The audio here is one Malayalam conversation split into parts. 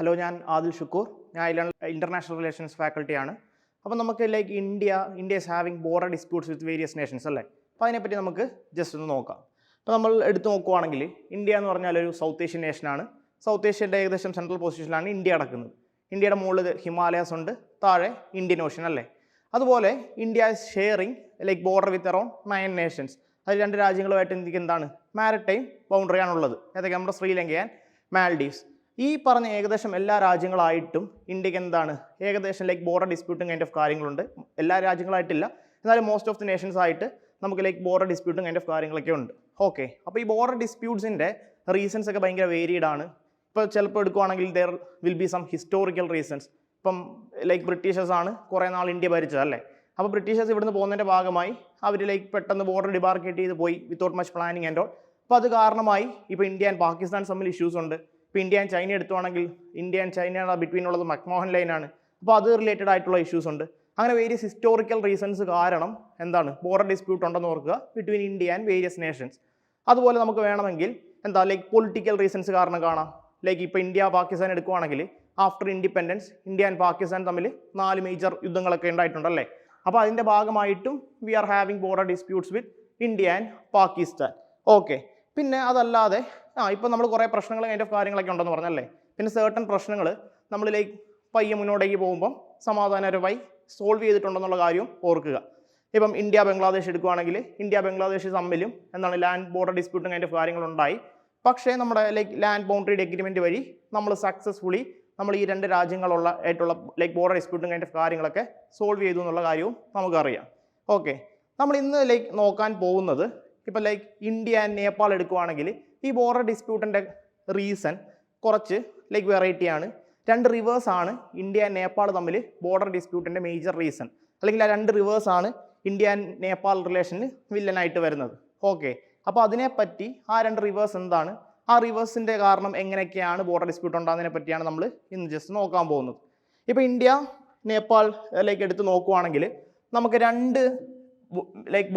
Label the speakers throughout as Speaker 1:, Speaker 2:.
Speaker 1: ഹലോ, ഞാൻ ആദിൽ ഷുക്കൂർ. ഞാൻ ഇന്റർനാഷണൽ റിലേഷൻസ് ഫാക്കൽറ്റിയാണ്. അപ്പോൾ നമുക്ക് India is having border disputes with various Nations അല്ലേ. അപ്പോൾ അതിനെപ്പറ്റി നമുക്ക് ജസ്റ്റ് ഒന്ന് നോക്കാം. അപ്പോൾ നമ്മൾ എടുത്തു നോക്കുവാണെങ്കിൽ ഇന്ത്യ എന്ന് പറഞ്ഞാൽ ഒരു സൗത്ത് ഏഷ്യൻ നേഷനാണ്. സൗത്ത് ഏഷ്യൻ്റെ ഏകദേശം സെൻട്രൽ പൊസിഷനിലാണ് ഇന്ത്യ കിടക്കുന്നത്. ഇന്ത്യയുടെ മുകളിൽ ഹിമാലയാസ് ഉണ്ട്, താഴെ ഇന്ത്യൻ ഓഷ്യൻ അല്ലേ. അതുപോലെ India is sharing border with around 9 Nations. അത് 2 രാജ്യങ്ങളുമായിട്ട് ഇന്ത്യക്ക് എന്താണ് മാരിടൈം ബൗണ്ടറി ആണുള്ളത്. ഏതൊക്കെ? നമ്മുടെ ശ്രീലങ്ക ആൻഡ് മാൽഡീവ്സ്. ഈ പറഞ്ഞ ഏകദേശം എല്ലാ രാജ്യങ്ങളായിട്ടും ഇന്ത്യക്ക് എന്താണ് ഏകദേശം ബോർഡർ ഡിസ്പ്യൂട്ടും കൈൻഡ് ഓഫ് കാര്യങ്ങളുണ്ട്. എല്ലാ രാജ്യങ്ങളായിട്ടില്ല, എന്നാലും മോസ്റ്റ് ഓഫ് ദി നേഷൻസ് ആയിട്ട് നമുക്ക് ബോർഡർ ഡിസ്പ്യൂട്ടും കൈൻഡ് ഓഫ് കാര്യങ്ങളൊക്കെ ഉണ്ട്. ഓക്കെ, അപ്പോൾ ഈ ബോർഡർ ഡിസ്പ്യൂട്ട്സിൻ്റെ റീസൺസ് ഒക്കെ ഭയങ്കര വേരിയഡ് ആണ്. ഇപ്പോൾ ചിലപ്പോൾ എടുക്കുവാണെങ്കിൽ there will be some historical reasons. ഇപ്പം ബ്രിട്ടീഷേഴ്സ് ആണ് കുറേ നാൾ ഇന്ത്യ ഭരിച്ചത് അല്ലേ. അപ്പോൾ ബ്രിട്ടീഷേഴ്സ് ഇവിടുന്ന് പോകുന്നതിൻ്റെ ഭാഗമായി അവർ പെട്ടെന്ന് ബോർഡർ ഡിമാർക്കേറ്റ് ചെയ്ത് പോയി without much planning and all. അപ്പോൾ അത് കാരണമായി ഇപ്പോൾ ഇന്ത്യ ആൻഡ് പാകിസ്ഥാൻ തമ്മിൽ ഇഷ്യൂസ് ഉണ്ട്. ഇപ്പോൾ ഇന്ത്യ ആൻഡ് ചൈന എടുത്തുവാണെങ്കിൽ ഇന്ത്യ ആൻഡ് ചൈനയുടെ ബിറ്റ്വീൻ ഉള്ളത് മക്മോഹൻ ലൈനാണ്. അപ്പോൾ അത് റിലേറ്റഡ് ആയിട്ടുള്ള ഇഷ്യൂസ് ഉണ്ട്. അങ്ങനെ വേരിയസ് ഹിസ്റ്റോറിക്കൽ റീസൺസ് കാരണം എന്താണ് ബോർഡർ ഡിസ്പ്യൂട്ട് ഉണ്ടെന്ന് ഓർക്കുക between India and various Nations. അതുപോലെ നമുക്ക് വേണമെങ്കിൽ പൊളിറ്റിക്കൽ റീസൺസ് കാരണം കാണാം. ഇപ്പോൾ ഇന്ത്യ പാകിസ്ഥാൻ എടുക്കുവാണെങ്കിൽ after independence India and Pakistan തമ്മിൽ 4 മേജർ യുദ്ധങ്ങളൊക്കെ ഉണ്ടായിട്ടുണ്ടല്ലേ. അപ്പോൾ അതിൻ്റെ ഭാഗമായിട്ടും we are having border disputes with India and Pakistan. Okay, പിന്നെ അതല്ലാതെ ഇപ്പോൾ നമ്മൾ കുറേ പ്രശ്നങ്ങൾ അതിൻ്റെ കാര്യങ്ങളൊക്കെ ഉണ്ടെന്ന് പറഞ്ഞല്ലേ. പിന്നെ സേർട്ടൺ പ്രശ്നങ്ങൾ നമ്മൾ പയ്യെ മുന്നോട്ടേക്ക് പോകുമ്പം സമാധാനപരമായി സോൾവ് ചെയ്തിട്ടുണ്ടെന്നുള്ള കാര്യവും ഓർക്കുക. ഇപ്പം ഇന്ത്യ ബംഗ്ലാദേശ് എടുക്കുകയാണെങ്കിൽ ഇന്ത്യ ബംഗ്ലാദേശ് തമ്മിലും എന്താണ് ലാൻഡ് ബോർഡർ ഡിസ്പ്യൂട്ടും അതിൻ്റെ കാര്യങ്ങളുണ്ടായി. പക്ഷേ നമ്മുടെ ലാൻഡ് ബൗണ്ടറി എഗ്രിമെൻറ്റ് വഴി നമ്മൾ സക്സസ്ഫുള്ളി നമ്മൾ ഈ 2 രാജ്യങ്ങളുള്ള ആയിട്ടുള്ള ബോർഡർ ഡിസ്പ്യൂട്ടും അതിൻ്റെ കാര്യങ്ങളൊക്കെ സോൾവ് ചെയ്തു എന്നുള്ള കാര്യവും നമുക്കറിയാം. ഓക്കെ, നമ്മൾ ഇന്ന് നോക്കാൻ പോകുന്നത് ഇപ്പോൾ ഇന്ത്യ ആൻഡ് നേപ്പാൾ എടുക്കുവാണെങ്കിൽ ഈ ബോർഡർ ഡിസ്പ്യൂട്ടിൻ്റെ റീസൺ കുറച്ച് വെറൈറ്റിയാണ്. 2 റിവേഴ്സാണ് ഇന്ത്യ ആൻഡ് നേപ്പാൾ തമ്മിൽ ബോർഡർ ഡിസ്പ്യൂട്ടിൻ്റെ മേജർ റീസൺ. അല്ലെങ്കിൽ ആ 2 റിവേഴ്സാണ് ഇന്ത്യ ആൻഡ് നേപ്പാൾ റിലേഷനിൽ വില്ലനായിട്ട് വരുന്നത്. ഓക്കെ, അപ്പോൾ അതിനെപ്പറ്റി ആ 2 റിവേഴ്സ് എന്താണ്, ആ റിവേഴ്സിൻ്റെ കാരണം എങ്ങനെയൊക്കെയാണ് ബോർഡർ ഡിസ്പ്യൂട്ട് ഉണ്ടാകുന്നതിനെ പറ്റിയാണ് നമ്മൾ ഇന്ന് ജസ്റ്റ് നോക്കാൻ പോകുന്നത്. ഇപ്പോൾ ഇന്ത്യ നേപ്പാൾ എടുത്ത് നോക്കുവാണെങ്കിൽ നമുക്ക് 2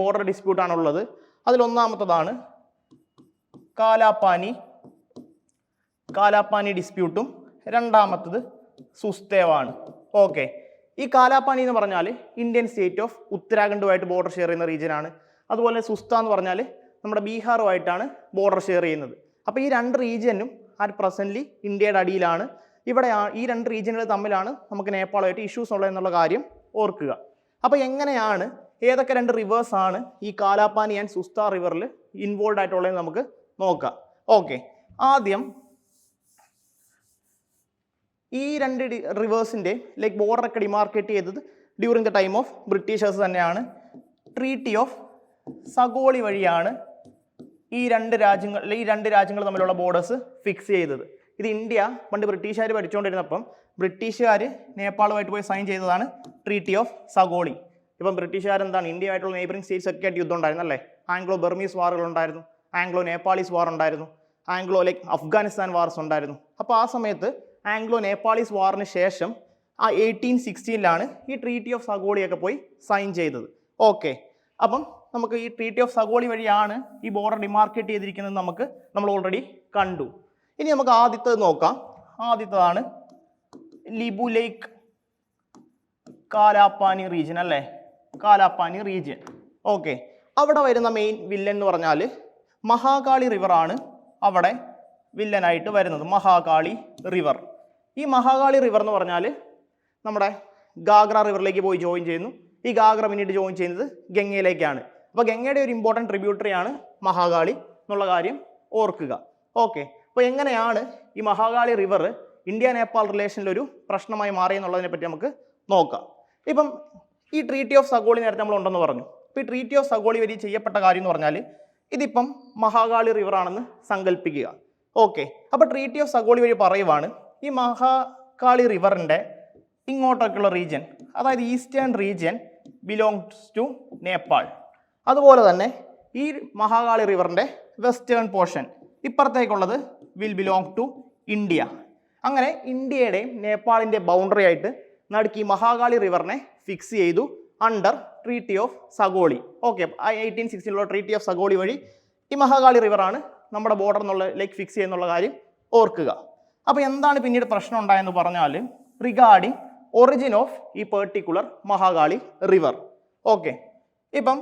Speaker 1: ബോർഡർ ഡിസ്പ്യൂട്ടാണുള്ളത്. അതിലൊന്നാമത്തതാണ് കാലാപാനി ഡിസ്പ്യൂട്ടും രണ്ടാമത്തത് സുസ്തേവാണ്. ഓക്കെ, ഈ കാലാപാനി എന്ന് പറഞ്ഞാൽ ഇന്ത്യൻ സ്റ്റേറ്റ് ഓഫ് ഉത്തരാഖണ്ഡുമായിട്ട് ബോർഡർ ഷെയർ ചെയ്യുന്ന റീജിയനാണ്. അതുപോലെ സുസ്ത എന്ന് പറഞ്ഞാൽ നമ്മുടെ ബീഹാറുമായിട്ടാണ് ബോർഡർ ഷെയർ ചെയ്യുന്നത്. അപ്പോൾ ഈ 2 റീജിയനും പ്രസൻ്റ്ലി ഇന്ത്യയുടെ അടിയിലാണ്. ഇവിടെ ഈ 2 റീജിയനുകൾ തമ്മിലാണ് നമുക്ക് നേപ്പാളുമായിട്ട് ഇഷ്യൂസ് ഉള്ളതെന്നുള്ള കാര്യം ഓർക്കുക. അപ്പോൾ എങ്ങനെയാണ് ഏതൊക്കെ 2 റിവേഴ്സാണ് ഈ കാലാപാനി ആൻഡ് സുസ്ത റിവറിൽ ഇൻവോൾവ് ആയിട്ടുള്ളതെന്ന് നമുക്ക് നോക്കാം. ഓക്കെ, ആദ്യം ഈ 2 റിവേഴ്സിൻ്റെ ബോർഡറൊക്കെ ഡിമാർക്കേറ്റ് ചെയ്തത് during the time of Britishers തന്നെയാണ്. ട്രീറ്റി ഓഫ് സഗോളി വഴിയാണ് ഈ 2 രാജ്യങ്ങൾ തമ്മിലുള്ള ബോർഡേഴ്സ് ഫിക്സ് ചെയ്തത്. ഇത് ഇന്ത്യ പണ്ട് ബ്രിട്ടീഷുകാർ ഭരിച്ചുകൊണ്ടിരുന്നപ്പം ബ്രിട്ടീഷുകാർ നേപ്പാളുമായിട്ട് പോയി സൈൻ ചെയ്തതാണ് ട്രീറ്റി ഓഫ് സഗോളി. ഇപ്പം ബ്രിട്ടീഷുകാരെന്താണ് ഇന്ത്യയുമായിട്ടുള്ള നെയ്ബറിംഗ് സ്റ്റേറ്റ്സ് ഒക്കെ ആയിട്ട് യുദ്ധം ഉണ്ടായിരുന്നു അല്ലേ. ആംഗ്ലോ ബർമീസ് വാറുകൾ ഉണ്ടായിരുന്നു, ആംഗ്ലോ നേപ്പാളീസ് വാർ ഉണ്ടായിരുന്നു, ആംഗ്ലോ അഫ്ഗാനിസ്ഥാൻ വാർസ് ഉണ്ടായിരുന്നു. അപ്പോൾ ആ സമയത്ത് ആംഗ്ലോ നേപ്പാളീസ് വാറിന് ശേഷം 1816 ഈ ട്രീറ്റി ഓഫ് സഗോളിയൊക്കെ പോയി സൈൻ ചെയ്തത്. ഓക്കെ, അപ്പം നമുക്ക് ഈ ട്രീറ്റി ഓഫ് സഗോളി വഴിയാണ് ഈ ബോർഡർ ഡിമാർക്കേറ്റ് ചെയ്തിരിക്കുന്നത് നമ്മൾ ഓൾറെഡി കണ്ടു. ഇനി നമുക്ക് ആദ്യത്തേത് നോക്കാം. ആദ്യത്തേതാണ് ലിബു ലേക്ക് കാലാപാനി റീജിയൻ അല്ലേ, കാലാപാനി റീജിയൻ. ഓക്കെ, അവിടെ വരുന്ന മെയിൻ വില്ലൻ എന്ന് പറഞ്ഞാൽ മഹാകാളി റിവറാണ് അവിടെ വില്ലനായിട്ട് വരുന്നത്. മഹാകാളി റിവർ. ഈ മഹാകാളി റിവർ എന്ന് പറഞ്ഞാൽ നമ്മുടെ ഗാഗ്ര റിവറിലേക്ക് പോയി ജോയിൻ ചെയ്യുന്നു. ഈ ഗാഗ്ര പിന്നീട് ജോയിൻ ചെയ്യുന്നത് ഗംഗയിലേക്കാണ്. അപ്പോൾ ഗംഗയുടെ ഒരു ഇമ്പോർട്ടൻറ്റ് ട്രിബ്യൂട്ടറിയാണ് മഹാകാളി എന്നുള്ള കാര്യം ഓർക്കുക. ഓക്കെ, അപ്പോൾ എങ്ങനെയാണ് ഈ മഹാകാളി റിവർ ഇന്ത്യ നേപ്പാൾ റിലേഷനിലൊരു പ്രശ്നമായി മാറിയെന്നുള്ളതിനെ പറ്റി നമുക്ക് നോക്കാം. ഇപ്പം ഈ ട്രീറ്റി ഓഫ് സഗോളി നേരത്തെ നമ്മൾ ഉണ്ടെന്ന് പറഞ്ഞു. അപ്പോൾ ഈ ട്രീറ്റി ഓഫ് സഗോളി വഴി ചെയ്യപ്പെട്ട കാര്യം എന്ന് പറഞ്ഞാൽ ഇതിപ്പം മഹാകാളി റിവറാണെന്ന് സങ്കല്പിക്കുക. ഓക്കെ, അപ്പോൾ ട്രീറ്റി ഓഫ് സഗോളി വഴി പറയുവാണ് ഈ മഹാകാളി റിവറിൻ്റെ ഇങ്ങോട്ടൊക്കെയുള്ള റീജിയൻ, അതായത് eastern region belongs to Nepal. അതുപോലെ തന്നെ ഈ മഹാകാളി റിവറിൻ്റെ വെസ്റ്റേൺ പോർഷൻ ഇപ്പുറത്തേക്കുള്ളത് വിൽ ബിലോങ് ടു ഇന്ത്യ. അങ്ങനെ ഇന്ത്യയുടെയും നേപ്പാളിൻ്റെ ബൗണ്ടറി ആയിട്ട് നടുക്ക് ഈ മഹാകാളി റിവറിനെ ഫിക്സ് ചെയ്തു under treaty of Sugauli. Okay, 1816 treaty of Sugauli വഴി ഈ മഹാകാളി റിവറാണ് നമ്മുടെ ബോർഡർ എന്നുള്ള ഫിക്സ് ചെയ്യുന്നുള്ള കാര്യം ഓർക്കുക. അപ്പോൾ എന്താണ് പിന്നീട് പ്രശ്നം ഉണ്ടായെന്ന് പറഞ്ഞാൽ റിഗാർഡിങ് ഒറിജിൻ ഓഫ് ഈ പെർട്ടിക്കുലർ മഹാകാളി റിവർ. ഓക്കെ, ഇപ്പം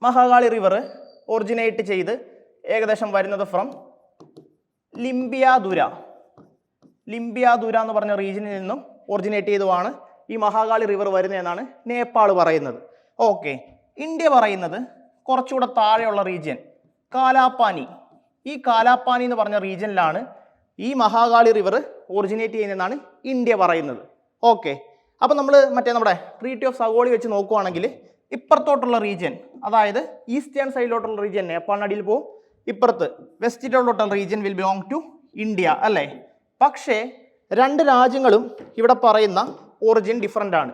Speaker 1: മഹാകാളി റിവർ ഒറിജിനേറ്റ് ചെയ്ത് ഏകദേശം വരുന്നത് ഫ്രം ലിംബിയാദുര എന്ന് പറഞ്ഞ റീജിയനിൽ നിന്നും ഒറിജിനേറ്റ് ചെയ്തുമാണ് ഈ മഹാകാളി റിവർ വരുന്നതെന്നാണ് നേപ്പാൾ പറയുന്നത്. ഓക്കെ, ഇന്ത്യ പറയുന്നത് കുറച്ചുകൂടെ താഴെയുള്ള റീജിയൻ കാലാപാനി, ഈ കാലാപാനി എന്ന് പറഞ്ഞ റീജിയനിലാണ് ഈ മഹാകാളി റിവർ ഒറിജിനേറ്റ് ചെയ്യുന്നതെന്നാണ് ഇന്ത്യ പറയുന്നത്. ഓക്കെ, അപ്പോൾ നമ്മൾ നമ്മുടെ ട്രീറ്റി ഓഫ് സഗോളി വെച്ച് നോക്കുവാണെങ്കിൽ ഇപ്പുറത്തോട്ടുള്ള റീജിയൻ, അതായത് ഈസ്റ്റേൺ സൈഡിലോട്ടുള്ള റീജിയൻ നേപ്പാളിനടിയിൽ പോകും, ഇപ്പുറത്ത് വെസ്റ്റിലോട്ടുള്ള region will belong to India അല്ലേ. പക്ഷേ രണ്ട് രാജ്യങ്ങളും ഇവിടെ പറയുന്ന ഒറിജിൻ ഡിഫറൻ്റ് ആണ്.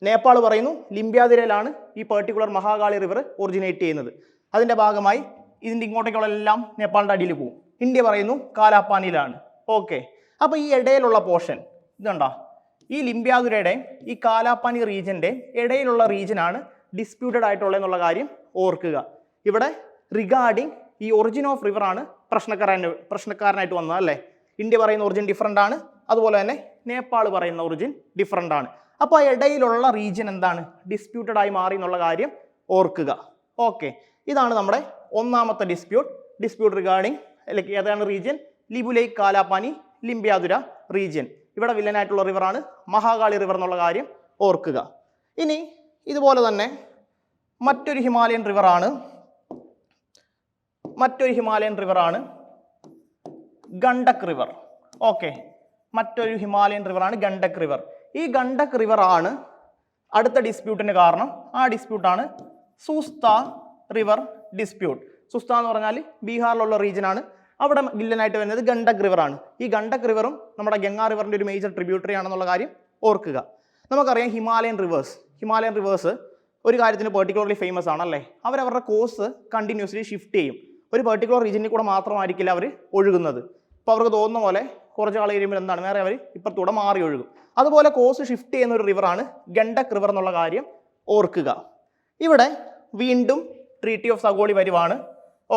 Speaker 1: നേപ്പാൾ പറയുന്നു ലിംബിയാതിരയിലാണ് ഈ പെർട്ടിക്കുലർ മഹാകാളി റിവർ ഒറിജിനേറ്റ് ചെയ്യുന്നത്, അതിൻ്റെ ഭാഗമായി ഇതിൻ്റെ ഇങ്ങോട്ടേക്കുള്ള എല്ലാം നേപ്പാളിൻ്റെ അടിയിൽ പോകും. ഇന്ത്യ പറയുന്നു കാലാപാനിയിലാണ്. ഓക്കെ, അപ്പോൾ ഈ ഇടയിലുള്ള പോർഷൻ ഇതുണ്ടോ, ഈ ലിംബിയാതുരയുടെ ഈ കാലാപാനി റീജിയൻ്റെ ഇടയിലുള്ള റീജിയനാണ് ഡിസ്പ്യൂട്ടഡ് ആയിട്ടുള്ളത് എന്നുള്ള കാര്യം ഓർക്കുക. ഇവിടെ റിഗാർഡിങ് ഈ ഒറിജിൻ ഓഫ് റിവർ ആണ് പ്രശ്നക്കാരനായിട്ട് വന്നത് അല്ലേ. ഇന്ത്യ പറയുന്ന ഒറിജിൻ ഡിഫറൻ്റ് ആണ്, അതുപോലെ തന്നെ നേപ്പാൾ പറയുന്ന ഒറിജിൻ ഡിഫറൻ്റ് ആണ്. അപ്പോൾ ആ ഇടയിലുള്ള റീജിയൻ എന്താണ്, ഡിസ്പ്യൂട്ടഡ് ആയി മാറി എന്നുള്ള കാര്യം ഓർക്കുക. ഓക്കെ, ഇതാണ് നമ്മുടെ ഒന്നാമത്തെ ഡിസ്പ്യൂട്ട് റിഗാർഡിങ് ഏതാണ് റീജിയൻ, ലിബു ലേക്ക് കാലാപാനി ലിംബിയാതുര റീജിയൻ. ഇവിടെ വില്ലനായിട്ടുള്ള റിവറാണ് മഹാകാളി റിവർ എന്നുള്ള കാര്യം ഓർക്കുക. ഇനി ഇതുപോലെ തന്നെ മറ്റൊരു ഹിമാലയൻ റിവറാണ് ഗണ്ഡക് റിവർ. ഓക്കെ, മറ്റൊരു ഹിമാലയൻ റിവറാണ് ഗണ്ഡക് റിവർ. ഈ ഗണ്ഡക് റിവർ ആണ് അടുത്ത ഡിസ്പ്യൂട്ടിന് കാരണം. ആ ഡിസ്പ്യൂട്ടാണ് സുസ്ത റിവർ ഡിസ്പ്യൂട്ട്. സുസ്ത എന്ന് പറഞ്ഞാൽ ബീഹാറിലുള്ള റീജിയനാണ്. അവിടെ വില്ലനായിട്ട് വരുന്നത് ഗണ്ഡക് റിവറാണ്. ഈ ഗണ്ഡക് റിവറും നമ്മുടെ ഗംഗാ റിവറിൻ്റെ ഒരു മേജർ ട്രിബ്യൂട്ടറി ആണെന്നുള്ള കാര്യം ഓർക്കുക. നമുക്കറിയാം ഹിമാലയൻ റിവേഴ്സ് ഒരു കാര്യത്തിന് പെർട്ടിക്കുലർലി ഫേമസ് ആണല്ലേ. അവരവരുടെ കോഴ്സ് കണ്ടിന്യൂസ്ലി ഷിഫ്റ്റ് ചെയ്യും. ഒരു പെർട്ടിക്കുലർ റീജിയനിൽ കൂടെ മാത്രമായിരിക്കില്ല അവർ ഒഴുകുന്നത്. അപ്പോൾ അവർക്ക് തോന്നുന്ന പോലെ കുറച്ച് ആൾ കഴിയുമ്പോൾ എന്താണ് വേറെ അവർ ഇപ്പുറത്തൂടെ മാറി ഒഴുകും. അതുപോലെ കോഴ്സ് ഷിഫ്റ്റ് ചെയ്യുന്ന ഒരു റിവറാണ് ഗണ്ഡക് റിവർ എന്നുള്ള കാര്യം ഓർക്കുക. ഇവിടെ വീണ്ടും ട്രീറ്റി ഓഫ് സഗോളി വരുവാണ്.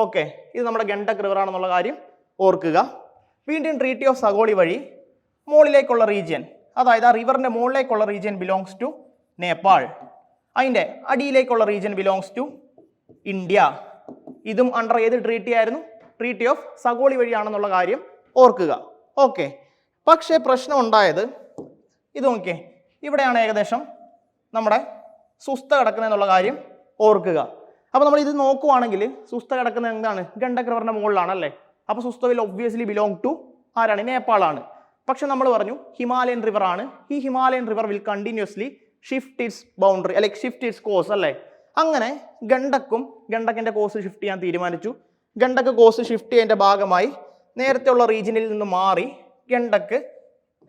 Speaker 1: ഓക്കെ, ഇത് നമ്മുടെ ഗണ്ഡക് റിവർ ആണെന്നുള്ള കാര്യം ഓർക്കുക. വീണ്ടും ട്രീറ്റി ഓഫ് സഗോളി വഴി മുകളിലേക്കുള്ള റീജിയൻ, അതായത് ആ റിവറിൻ്റെ മുകളിലേക്കുള്ള റീജിയൻ ബിലോങ്സ് ടു നേപ്പാൾ, അതിൻ്റെ അടിയിലേക്കുള്ള റീജിയൻ ബിലോങ്സ് ടു ഇന്ത്യ. ഇതും അണ്ടർ ഏത് ട്രീറ്റി ആയിരുന്നു, ട്രീറ്റി ഓഫ് സഗോളി വഴിയാണെന്നുള്ള കാര്യം ഓർക്കുക. ഓക്കെ, പക്ഷേ പ്രശ്നം ഉണ്ടായത് ഇത് നോക്കിയേ, ഇവിടെയാണ് ഏകദേശം നമ്മുടെ സുസ്ത കിടക്കുന്നതെന്നുള്ള കാര്യം ഓർക്കുക. അപ്പോൾ നമ്മൾ ഇത് നോക്കുവാണെങ്കിൽ സുസ്ത കിടക്കുന്നത് എന്താണ്, ഗണ്ഡക് റിവറിൻ്റെ മുകളിലാണല്ലേ. അപ്പോൾ സുസ്ത വിൽ ഒബ്വിയസ്ലി ബിലോങ് ടു ആരാണ്, നേപ്പാളാണ്. പക്ഷെ നമ്മൾ പറഞ്ഞു ഹിമാലയൻ റിവർ ആണ്. ഈ Himalayan river will continuously shift it's boundary അല്ലെങ്കിൽ ഷിഫ്റ്റ് ഇറ്റ്സ് കോഴ്സ് അല്ലേ. അങ്ങനെ ഗണ്ഡക്കിൻ്റെ കോഴ്സ് ഷിഫ്റ്റ് ചെയ്യാൻ തീരുമാനിച്ചു. ഗണ്ഡക് കോഴ്സ് ഷിഫ്റ്റ് ചെയ്യുന്നതിൻ്റെ ഭാഗമായി നേരത്തെ ഉള്ള റീജിയനിൽ നിന്ന് മാറി ഗണ്ഡക്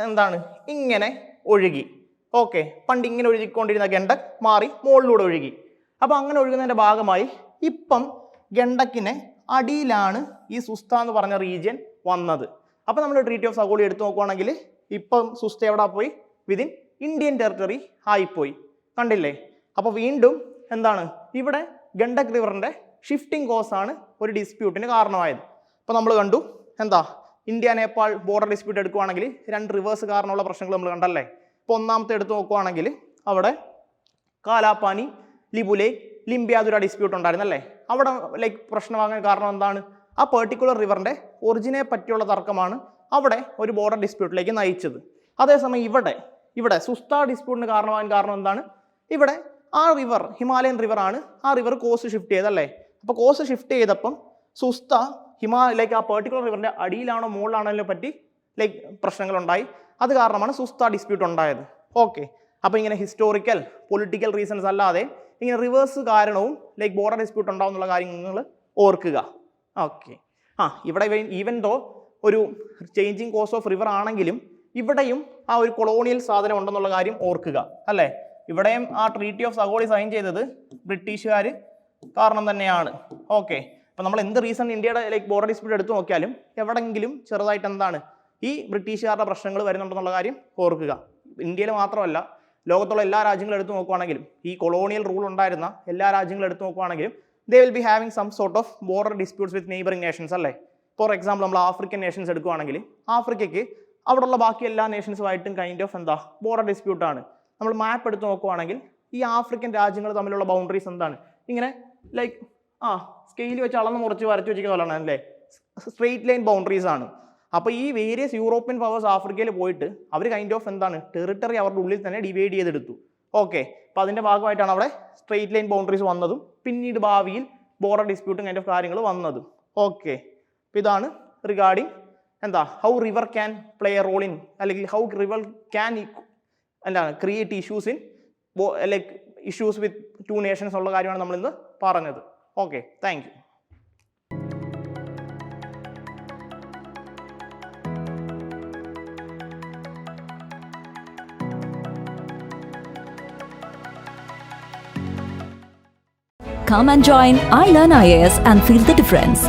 Speaker 1: എന്താണ് ഇങ്ങനെ ഒഴുകി. ഓക്കെ, പണ്ട് ഇങ്ങനെ ഒഴുകിക്കൊണ്ടിരുന്ന ഗണ്ഡക് മാറി മുകളിലൂടെ ഒഴുകി. അപ്പോൾ അങ്ങനെ ഒഴുകുന്നതിൻ്റെ ഭാഗമായി ഇപ്പം ഗണ്ഡക്കിനെ അടിയിലാണ് ഈ സുസ്ത എന്ന് പറഞ്ഞ റീജിയൻ വന്നത്. അപ്പോൾ നമ്മൾ ട്രീറ്റി ഓഫ് സഗോളി എടുത്തു നോക്കുവാണെങ്കിൽ ഇപ്പം സുസ്ത എവിടെ പോയി, വിതിൻ ഇന്ത്യൻ ടെറിട്ടറി ആയിപ്പോയി. കണ്ടില്ലേ. അപ്പോൾ വീണ്ടും എന്താണ് ഇവിടെ ഗണ്ഡക് റിവറിൻ്റെ ഷിഫ്റ്റിംഗ് കോസാണ് ഒരു ഡിസ്പ്യൂട്ടിന് കാരണമായത്. അപ്പോൾ നമ്മൾ കണ്ടു എന്താ, ഇന്ത്യ നേപ്പാൾ ബോർഡർ ഡിസ്പ്യൂട്ട് എടുക്കുവാണെങ്കിൽ രണ്ട് റിവേഴ്സ് കാരണമുള്ള പ്രശ്നങ്ങൾ നമ്മൾ കണ്ടല്ലേ. ഇപ്പോൾ ഒന്നാമത്തെ എടുത്തു നോക്കുവാണെങ്കിൽ അവിടെ കാലാപാനി ലിബു ലേക്ക് ലിംബിയാതുര ഡിസ്പ്യൂട്ട് ഉണ്ടായിരുന്നല്ലേ. അവിടെ പ്രശ്നമാകാൻ കാരണം എന്താണ്, ആ പെർട്ടിക്കുലർ റിവറിൻ്റെ ഒറിജിനെ പറ്റിയുള്ള തർക്കമാണ് അവിടെ ഒരു ബോർഡർ ഡിസ്പ്യൂട്ടിലേക്ക് നയിച്ചത്. അതേസമയം ഇവിടെ സുസ്ത ഡിസ്പ്യൂട്ടിന് കാരണമാകാൻ കാരണം എന്താണ്, ഇവിടെ ആ റിവർ ഹിമാലയൻ റിവറാണ്, ആ റിവർ കോഴ്സ് ഷിഫ്റ്റ് ചെയ്തല്ലേ. അപ്പോൾ കോഴ്സ് ഷിഫ്റ്റ് ചെയ്തപ്പം സുസ്ത ആ പെർട്ടിക്കുലർ റിവറിൻ്റെ അടിയിലാണോ മുകളിലാണോ പറ്റി പ്രശ്നങ്ങളുണ്ടായി. അത് കാരണമാണ് സുസ്ത ഡിസ്പ്യൂട്ട് ഉണ്ടായത്. ഓക്കെ, അപ്പോൾ ഇങ്ങനെ ഹിസ്റ്റോറിക്കൽ പൊളിറ്റിക്കൽ റീസൺസ് അല്ലാതെ ഇങ്ങനെ റിവേഴ്സ് കാരണവും ബോർഡർ ഡിസ്പ്യൂട്ട് ഉണ്ടാവും എന്നുള്ള കാര്യങ്ങൾ ഓർക്കുക. ഓക്കെ, ഇവിടെ ഈവൻ ദോ ഒരു ചേഞ്ചിങ് കോഴ്സ് ഓഫ് റിവർ ആണെങ്കിലും ഇവിടെയും ആ ഒരു കൊളോണിയൽ സാധനം ഉണ്ടെന്നുള്ള കാര്യം ഓർക്കുക അല്ലേ. ഇവിടെയും ആ ട്രീറ്റി ഓഫ് സഗോളി സൈൻ ചെയ്തത് ബ്രിട്ടീഷുകാർ കാരണം തന്നെയാണ്. ഓക്കെ, അപ്പോൾ നമ്മൾ എന്ത് റീസൺ ഇന്ത്യയുടെ ബോർഡർ ഡിസ്പ്യൂട്ട് എടുത്തു നോക്കിയാലും എവിടെയെങ്കിലും ചെറുതായിട്ട് എന്താണ് ഈ ബ്രിട്ടീഷുകാരുടെ പ്രശ്നങ്ങൾ വരുന്നുണ്ടെന്നുള്ള കാര്യം ഓർക്കുക. ഇന്ത്യയിൽ മാത്രമല്ല, ലോകത്തുള്ള എല്ലാ രാജ്യങ്ങളും എടുത്തു നോക്കുവാണെങ്കിലും ഈ കൊളോണിയൽ റൂൾ ഉണ്ടായിരുന്ന എല്ലാ രാജ്യങ്ങളും എടുത്തു നോക്കുവാണെങ്കിലും they will be having some sort of border disputes with neighbouring nations അല്ലേ. ഫോർ എക്സാമ്പിൾ നമ്മൾ ആഫ്രിക്കൻ നേഷൻസ് എടുക്കുകയാണെങ്കിൽ ആഫ്രിക്കയ്ക്ക് അവിടെയുള്ള ബാക്കി എല്ലാ നേഷൻസുമായിട്ടും കൈൻഡ് ഓഫ് എന്താ ബോർഡർ ഡിസ്പ്യൂട്ടാണ്. നമ്മൾ മാപ്പ് എടുത്ത് നോക്കുവാണെങ്കിൽ ഈ ആഫ്രിക്കൻ രാജ്യങ്ങൾ തമ്മിലുള്ള ബൗണ്ടറീസ് എന്താണ് ഇങ്ങനെ ലൈക്ക് സ്കെയിൽ വെച്ച് അളന്ന് മുറിച്ച് വരച്ച് വെച്ചിരിക്കുന്ന പോലെയാണ് അല്ലേ, സ്ട്രെയിറ്റ് ലൈൻ ബൗണ്ടറീസ് ആണ്. അപ്പോൾ ഈ വേരിയസ് യൂറോപ്യൻ പവേഴ്സ് ആഫ്രിക്കയിൽ പോയിട്ട് അവർ കൈൻഡ് ഓഫ് എന്താണ് ടെറിട്ടറി അവരുടെ ഉള്ളിൽ തന്നെ ഡിവൈഡ് ചെയ്തെടുത്തു. ഓക്കെ, അപ്പോൾ അതിൻ്റെ ഭാഗമായിട്ടാണ് അവിടെ സ്ട്രെയിറ്റ് ലൈൻ ബൗണ്ടറീസ് വന്നതും പിന്നീട് ഭാവിയിൽ ബോർഡർ ഡിസ്പ്യൂട്ടും കൈൻഡ് ഓഫ് കാര്യങ്ങൾ വന്നതും. ഓക്കെ, അപ്പോൾ ഇതാണ് റിഗാർഡിങ് എന്താ how river can play a role in, അല്ലെങ്കിൽ ഹൗ റിവർ ക്യാൻ എന്താണ് create issues in like issues with two nations ഉള്ള കാര്യമാണ് നമ്മളിന്ന് പറഞ്ഞത്. Okay, thank you.
Speaker 2: Come and join iLearn IAS and feel the difference.